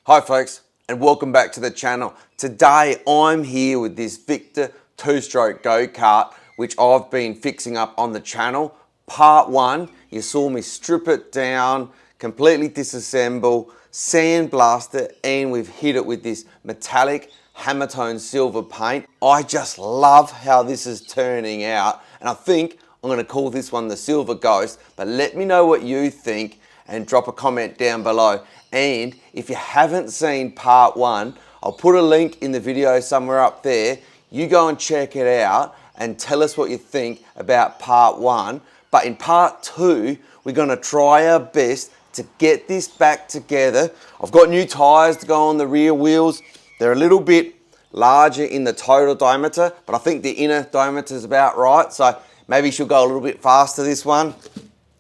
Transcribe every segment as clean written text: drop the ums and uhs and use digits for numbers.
Hi folks, and welcome back to the channel. Today I'm here with this Victa 2-stroke Go Kart, which I've been fixing up on the channel. Part 1, you saw me strip it down, completely disassemble, sandblast it, and we've hit it with this metallic hammer tone silver paint. I just love how this is turning out, and I think I'm going to call this one the Silver Ghost, but let me know what you think and drop a comment down below. And if you haven't seen part 1, I'll put a link in the video somewhere up there. You go and check it out and tell us what you think about part 1. But in part 2, we're going to try our best to get this back together. I've got new tyres to go on the rear wheels. They're a little bit larger in the total diameter, but I think the inner diameter is about right. So maybe she'll go a little bit faster this one.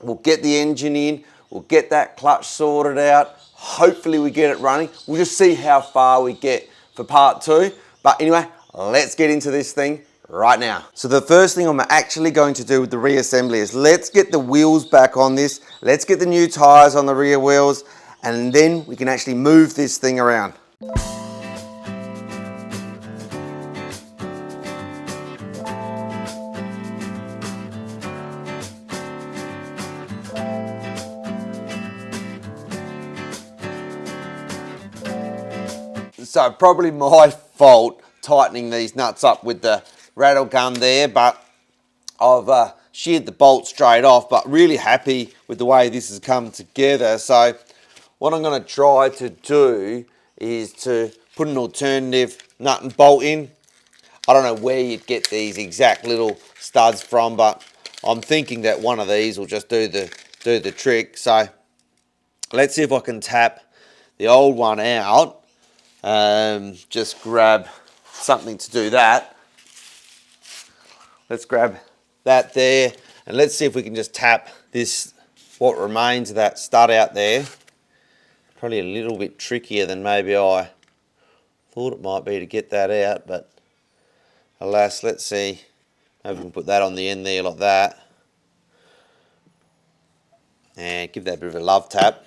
We'll get the engine in. We'll get that clutch sorted out. Hopefully we get it running. We'll just see how far we get for part 2. But anyway, let's get into this thing right now. So the first thing I'm actually going to do with the reassembly is let's get the wheels back on this. Let's get the new tires on the rear wheels, and then we can actually move this thing around. So probably my fault tightening these nuts up with the rattle gun there, but I've sheared the bolt straight off, but really happy with the way this has come together. So what I'm going to try to do is to put an alternative nut and bolt in. I don't know where you'd get these exact little studs from, but I'm thinking that one of these will just do the trick. So let's see if I can tap the old one out. Just grab something to do that. Let's grab that there, and let's see if we can just tap this, what remains of that stud out there. Probably a little bit trickier than maybe I thought it might be to get that out, but alas, let's see. Maybe we can put that on the end there like that, and give that a bit of a love tap.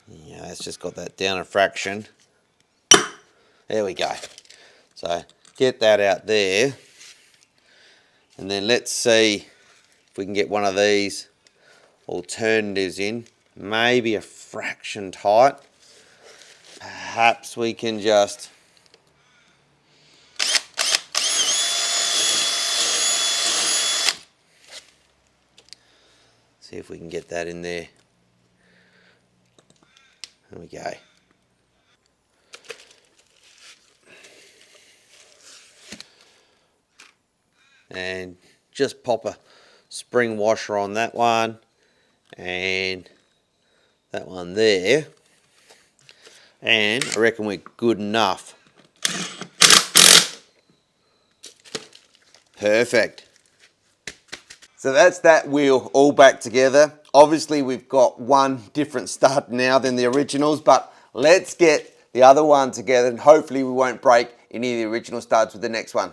Yeah, it's just got that down a fraction. There we go. So get that out there, and then let's see if we can get one of these alternatives in, maybe a fraction tight. Perhaps we can just see if we can get that in there. There we go. And just pop a spring washer on that one and that one there. And I reckon we're good enough. Perfect. So that's that wheel all back together. Obviously we've got one different stud now than the originals, but let's get the other one together and hopefully we won't break any of the original studs with the next one.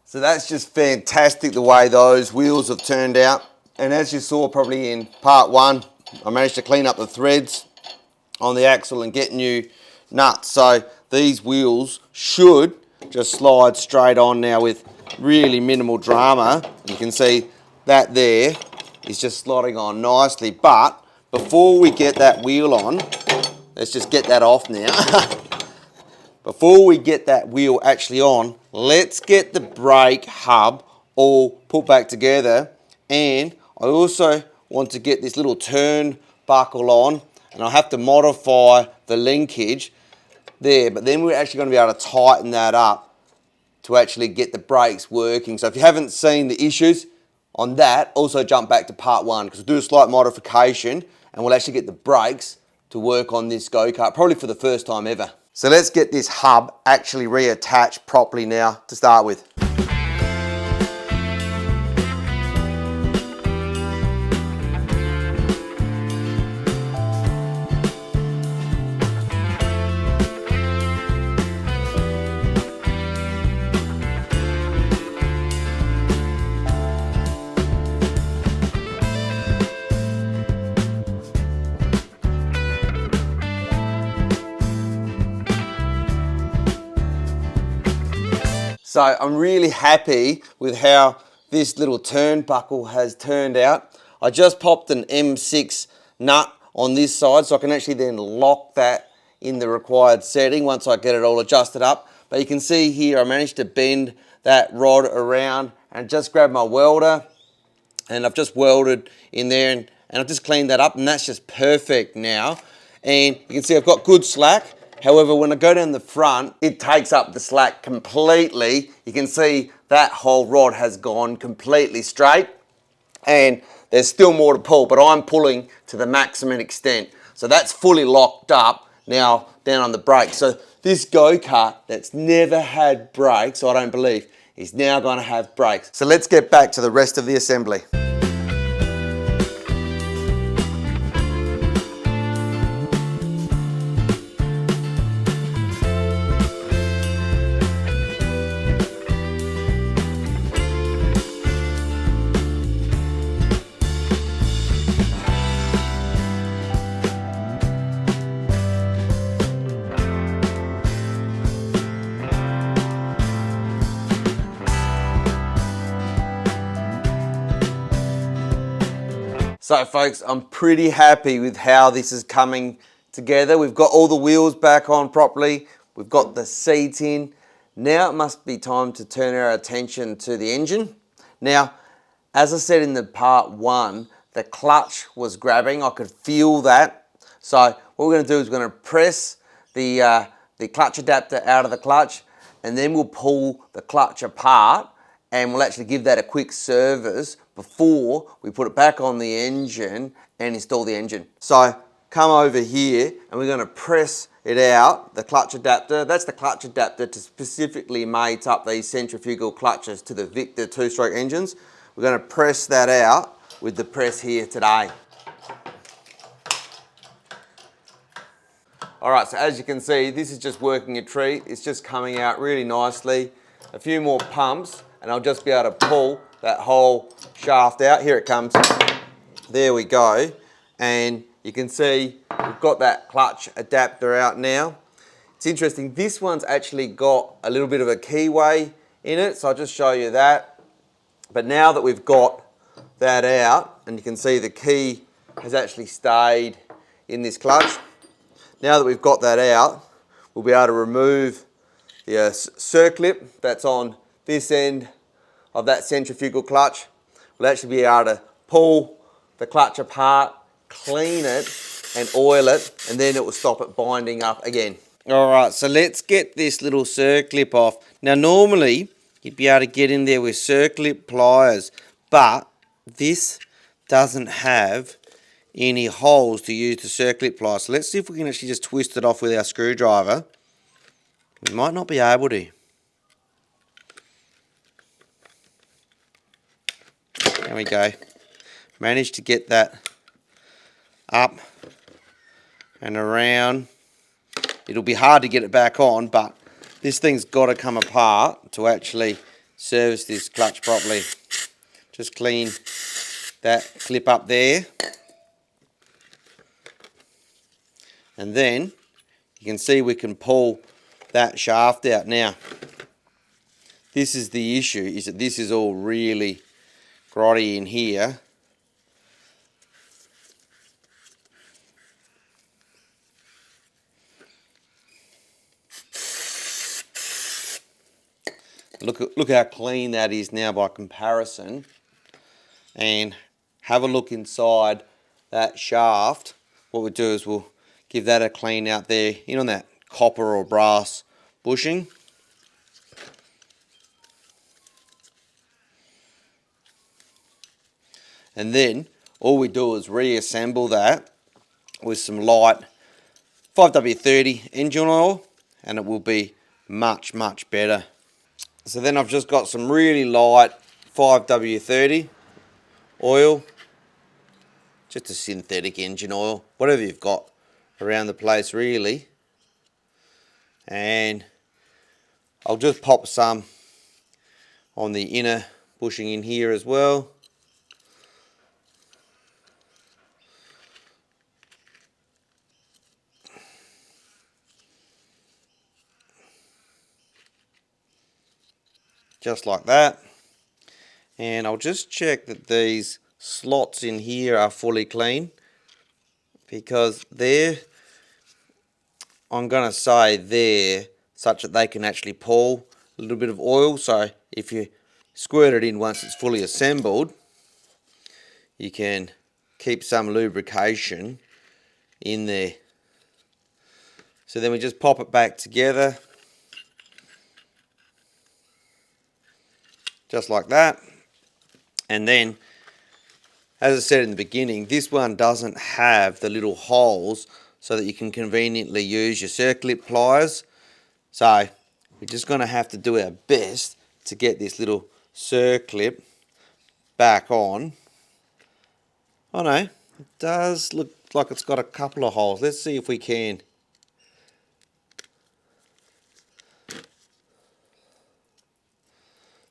So that's just fantastic the way those wheels have turned out. And as you saw probably in part 1, I managed to clean up the threads on the axle and get new nuts. So these wheels should just slide straight on now with really minimal drama. You can see that there is just sliding on nicely. But before we get that wheel on, let's just get that off now. Before we get that wheel actually on, let's get the brake hub all put back together. And I also want to get this little turn buckle on, and I'll have to modify the linkage there, but then we're actually going to be able to tighten that up to actually get the brakes working. So if you haven't seen the issues on that, also jump back to part 1, because we'll do a slight modification and we'll actually get the brakes to work on this go-kart, probably for the first time ever. So let's get this hub actually reattached properly now to start with. So I'm really happy with how this little turnbuckle has turned out. I just popped an M6 nut on this side so I can actually then lock that in the required setting once I get it all adjusted up. But you can see here I managed to bend that rod around and just grab my welder, and I've just welded in there and I've just cleaned that up, and that's just perfect now. And you can see I've got good slack. However, when I go down the front, it takes up the slack completely. You can see that whole rod has gone completely straight, and there's still more to pull, but I'm pulling to the maximum extent. So that's fully locked up now down on the brakes. So this go-kart that's never had brakes, I don't believe, is now going to have brakes. So let's get back to the rest of the assembly. So folks, I'm pretty happy with how this is coming together. We've got all the wheels back on properly. We've got the seat in. Now it must be time to turn our attention to the engine. Now, as I said in the part one, the clutch was grabbing. I could feel that. So what we're going to do is we're going to press the clutch adapter out of the clutch, and then we'll pull the clutch apart, and we'll actually give that a quick service before we put it back on the engine and install the engine. So come over here and we're going to press it out, the clutch adapter. That's the clutch adapter to specifically mate up these centrifugal clutches to the Victa two-stroke engines. We're going to press that out with the press here today. All right, so as you can see, this is just working a treat. It's just coming out really nicely. A few more pumps and I'll just be able to pull that whole shaft out. Here it comes. There we go. And you can see we've got that clutch adapter out now. It's interesting, this one's actually got a little bit of a keyway in it, so I'll just show you that. But now that we've got that out, and you can see the key has actually stayed in this clutch. Now that we've got that out, we'll be able to remove the circlip that's on this end of that centrifugal clutch. We'll actually be able to pull the clutch apart, clean it and oil it, and then it will stop it binding up again. All right, so let's get this little circlip off. Now normally you'd be able to get in there with circlip pliers, but this doesn't have any holes to use the circlip pliers. So let's see if we can actually just twist it off with our screwdriver. We might not be able to. There we go. Managed to get that up and around. It'll be hard to get it back on, but this thing's got to come apart to actually service this clutch properly. Just clean that clip up there. And then you can see we can pull that shaft out. Now, this is the issue, is that this is all really grotty in here. Look how clean that is now by comparison. And have a look inside that shaft. What we'll do is we'll give that a clean out there, on that copper or brass bushing. And then all we do is reassemble that with some light 5W30 engine oil, and it will be much, much better. So then I've just got some really light 5W30 oil, just a synthetic engine oil, whatever you've got around the place really. And I'll just pop some on the inner bushing in here as well. just like that. And I'll just check that these slots in here are fully clean, because I'm going to say they're such that they can actually pull a little bit of oil. So if you squirt it in once it's fully assembled, you can keep some lubrication in there. So then we just pop it back together, just like that. And then, as I said in the beginning, this one doesn't have the little holes so that you can conveniently use your circlip pliers. So we're just going to have to do our best to get this little circlip back on. Oh no, it does look like it's got a couple of holes. Let's see if we can.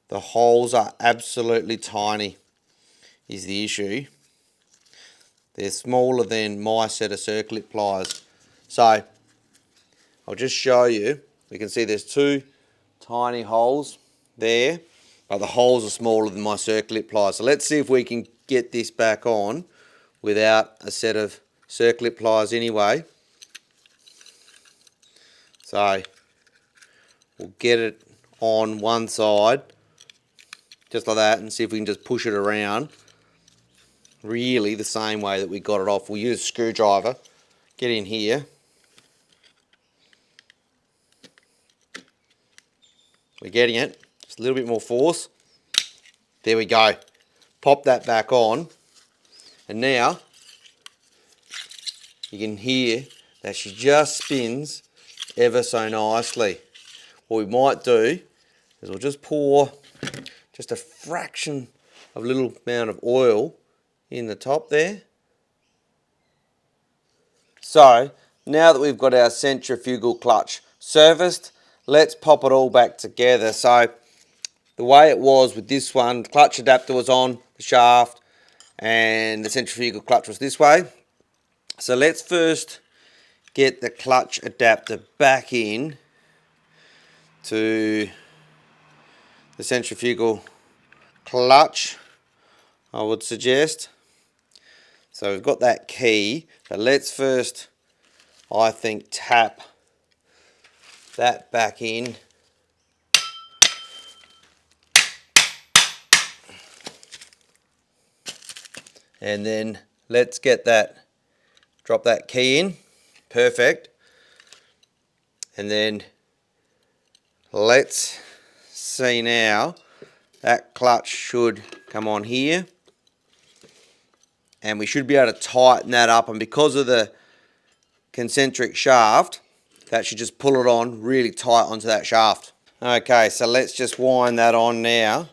The holes are absolutely tiny, is the issue. They're smaller than my set of circlip pliers. So I'll just show you. We can see there's two tiny holes there, but the holes are smaller than my circlip pliers. So let's see if we can get this back on without a set of circlip pliers anyway. So we'll get it on one side, just like that, and see if we can just push it around really the same way that we got it off. We'll use a screwdriver, get in here. We're getting it, just a little bit more force. There we go. Pop that back on, and now you can hear that she just spins ever so nicely. What we might do is we'll just pour just a fraction of a little amount of oil in the top there. So now that we've got our centrifugal clutch serviced, let's pop it all back together. So the way it was with this one, the clutch adapter was on the shaft and the centrifugal clutch was this way. So let's first get the clutch adapter back in to the centrifugal clutch, I would suggest. So we've got that key, but let's first, I think, tap that back in. And then let's get that, drop that key in, perfect. And then let's see now, that clutch should come on here. And we should be able to tighten that up, and because of the concentric shaft, that should just pull it on really tight onto that shaft. Okay, so let's just wind that on now.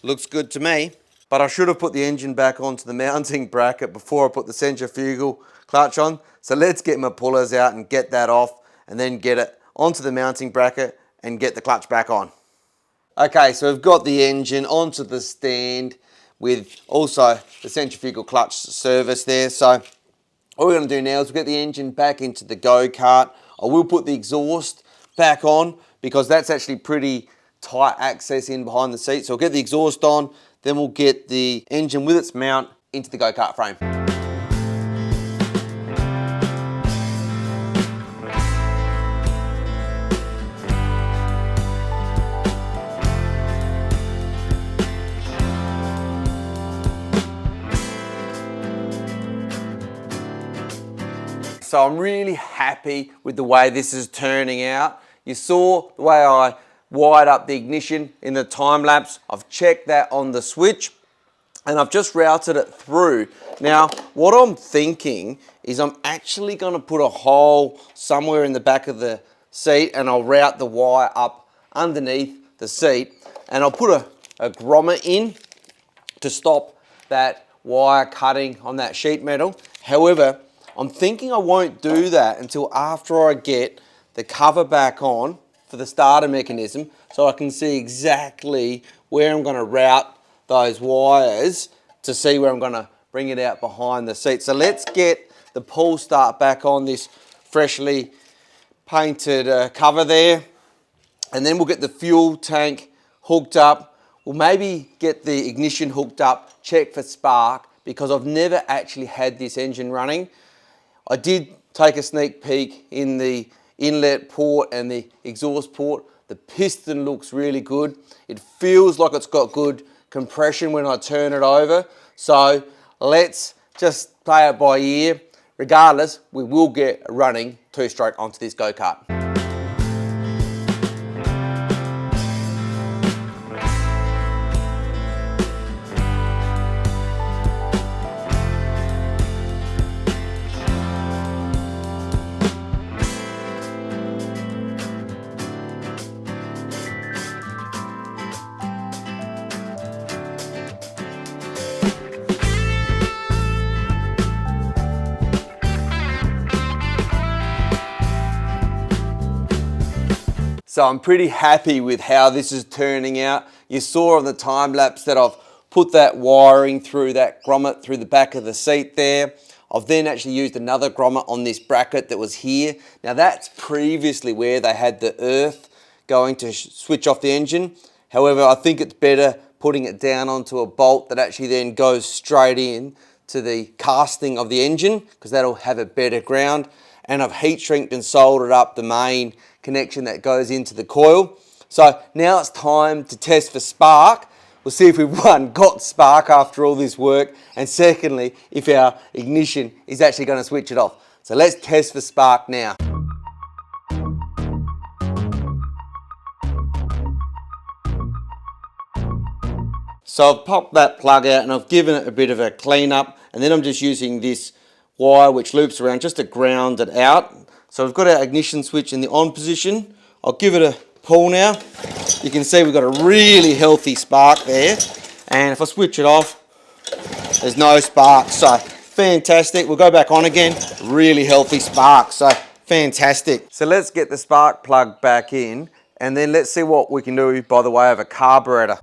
Looks good to me. But I should have put the engine back onto the mounting bracket before I put the centrifugal clutch on. So let's get my pullers out and get that off, and then get it onto the mounting bracket and get the clutch back on. Okay, so we've got the engine onto the stand with also the centrifugal clutch service there. So all we're going to do now is we'll get the engine back into the Go Kart. I will put the exhaust back on because that's actually pretty tight access in behind the seat. So we'll get the exhaust on, then we'll get the engine with its mount into the Go Kart frame. So I'm really happy with the way this is turning out. You saw the way I wired up the ignition in the time lapse. I've checked that on the switch and I've just routed it through. Now, what I'm thinking is I'm actually going to put a hole somewhere in the back of the seat, and I'll route the wire up underneath the seat, and I'll put a grommet in to stop that wire cutting on that sheet metal. However, I'm thinking I won't do that until after I get the cover back on for the starter mechanism, so I can see exactly where I'm going to route those wires to see where I'm going to bring it out behind the seat. So let's get the pull start back on this freshly painted cover there. And then we'll get the fuel tank hooked up. We'll maybe get the ignition hooked up, check for spark, because I've never actually had this engine running. I did take a sneak peek in the inlet port and the exhaust port. The piston looks really good. It feels like it's got good compression when I turn it over. So let's just play it by ear. Regardless, we will get a running two-stroke onto this go-kart. So I'm pretty happy with how this is turning out. You saw on the time lapse that I've put that wiring through that grommet through the back of the seat there. I've then actually used another grommet on this bracket that was here. Now that's previously where they had the earth going to switch off the engine. However, I think it's better putting it down onto a bolt that actually then goes straight in to the casting of the engine, because that'll have a better ground. And I've heat shrinked and soldered up the main connection that goes into the coil. So now it's time to test for spark. We'll see if we've got spark after all this work, and secondly, if our ignition is actually going to switch it off. So let's test for spark now. So I've popped that plug out and I've given it a bit of a clean up, and then I'm just using this wire which loops around just to ground it out. So we've got our ignition switch in the on position. I'll give it a pull now. You can see we've got a really healthy spark there. And if I switch it off, there's no spark. So fantastic. We'll go back on again. Really healthy spark. So fantastic. So let's get the spark plug back in, and then let's see what we can do by the way of a carburetor.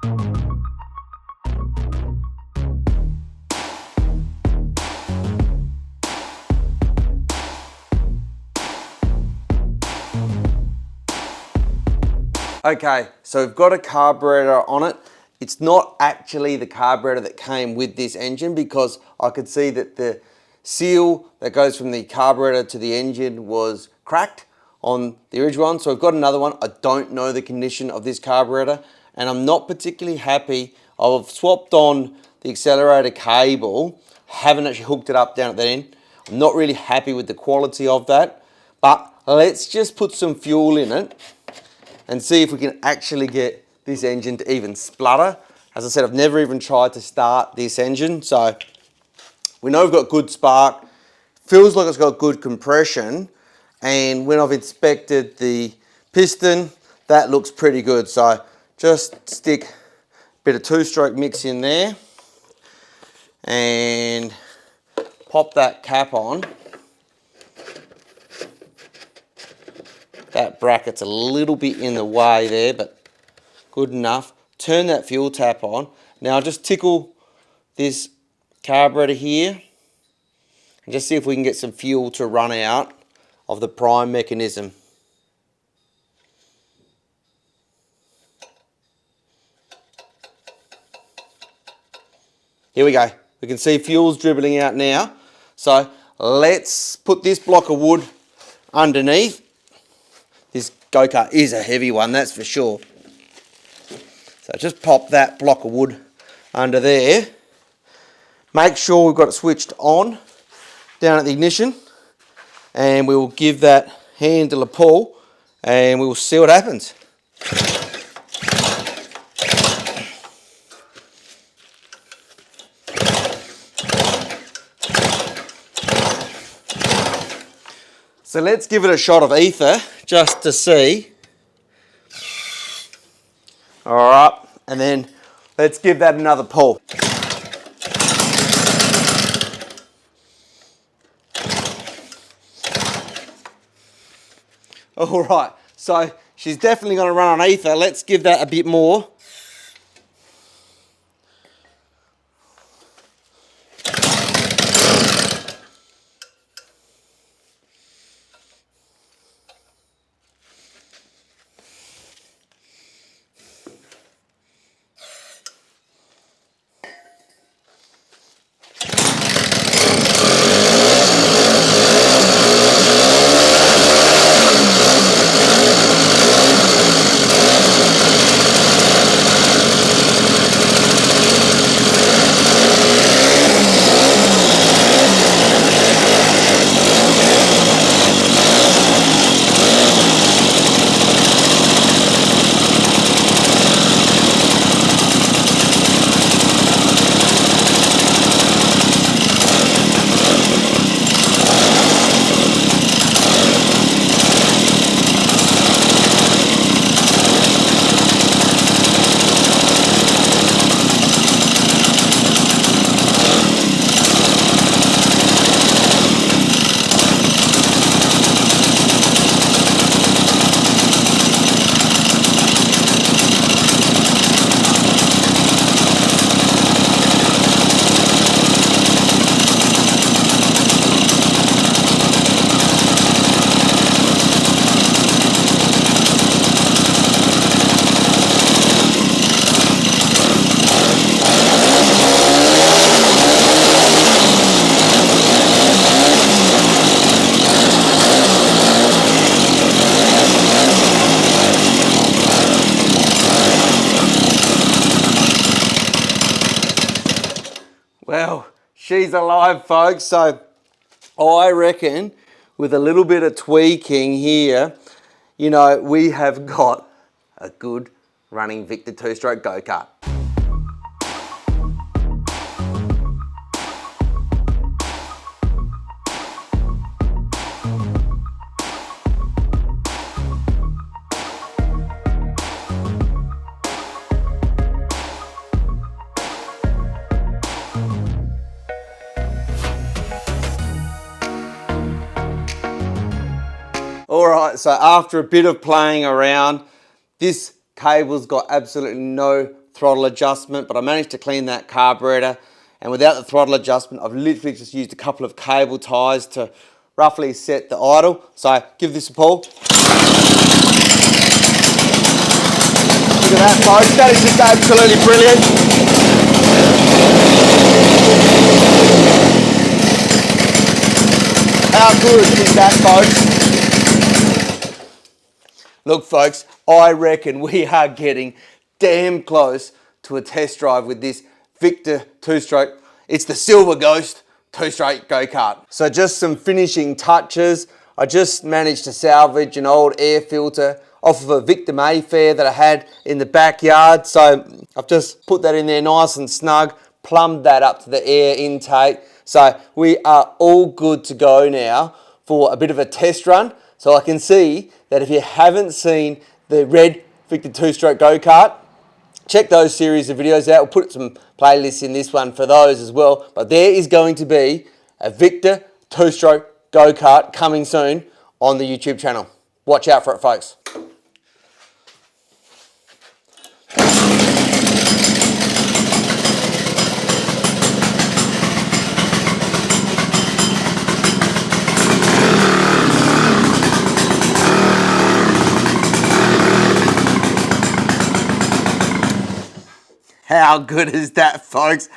Okay, so we've got a carburetor on it. It's not actually the carburetor that came with this engine, because I could see that the seal that goes from the carburetor to the engine was cracked on the original one. So I've got another one. I don't know the condition of this carburetor, and I'm not particularly happy. I've swapped on the accelerator cable, haven't actually hooked it up down at that end. I'm not really happy with the quality of that, but let's just put some fuel in it and see if we can actually get this engine to even splutter. As I said, I've never even tried to start this engine, so we know we've got good spark. Feels like it's got good compression, and when I've inspected the piston, that looks pretty good. So just stick a bit of two-stroke mix in there and pop that cap on. That bracket's a little bit in the way there, but good enough. Turn that fuel tap on. Now just tickle this carburetor here and just see if we can get some fuel to run out of the prime mechanism. Here we go. We can see fuel's dribbling out now. So let's put this block of wood underneath. This go-kart is a heavy one, that's for sure. So just pop that block of wood under there. Make sure we've got it switched on down at the ignition, and we will give that handle a pull and we will see what happens. So let's give it a shot of ether just to see. All right, and then let's give that another pull. All right, so she's definitely going to run on ether. Let's give that a bit more. She's alive, folks. So I reckon with a little bit of tweaking here, you know, we have got a good running Victa two-stroke go-kart. All right, so after a bit of playing around, this cable's got absolutely no throttle adjustment, but I managed to clean that carburetor, and without the throttle adjustment, I've literally just used a couple of cable ties to roughly set the idle. So give this a pull. Look at that, folks. That is just absolutely brilliant. How good is that, folks? Look, folks, I reckon we are getting damn close to a test drive with this Victa two-stroke. It's the Silver Ghost two-stroke go-kart. So just some finishing touches. I just managed to salvage an old air filter off of a Victa Mayfair that I had in the backyard. So I've just put that in there nice and snug, plumbed that up to the air intake. So we are all good to go now for a bit of a test run. So I can see that if you haven't seen the red Victa two-stroke go-kart, check those series of videos out. We'll put some playlists in this one for those as well. But there is going to be a Victa two-stroke go-kart coming soon on the YouTube channel. Watch out for it, folks. How good is that, folks?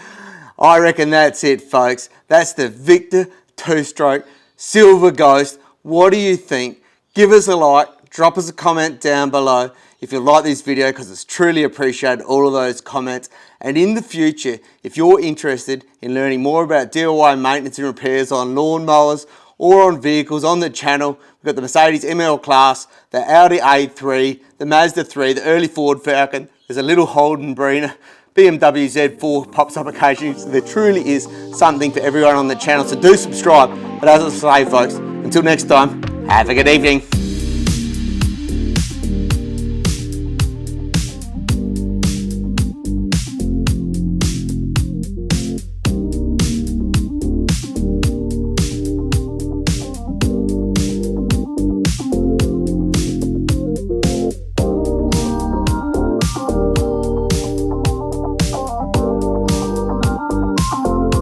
I reckon that's it, folks. That's the Victa two-stroke Silver Ghost. What do you think? Give us a like, drop us a comment down below if you like this video, because it's truly appreciated, all of those comments. And in the future, if you're interested in learning more about DIY maintenance and repairs on lawnmowers or on vehicles on the channel, we've got the Mercedes ML Class, the Audi A3, the Mazda 3, the early Ford Falcon, there's a little Holden Brina, BMW Z4 pops up occasionally. So there truly is something for everyone on the channel, so do subscribe. But as I say, folks, until next time, have a good evening.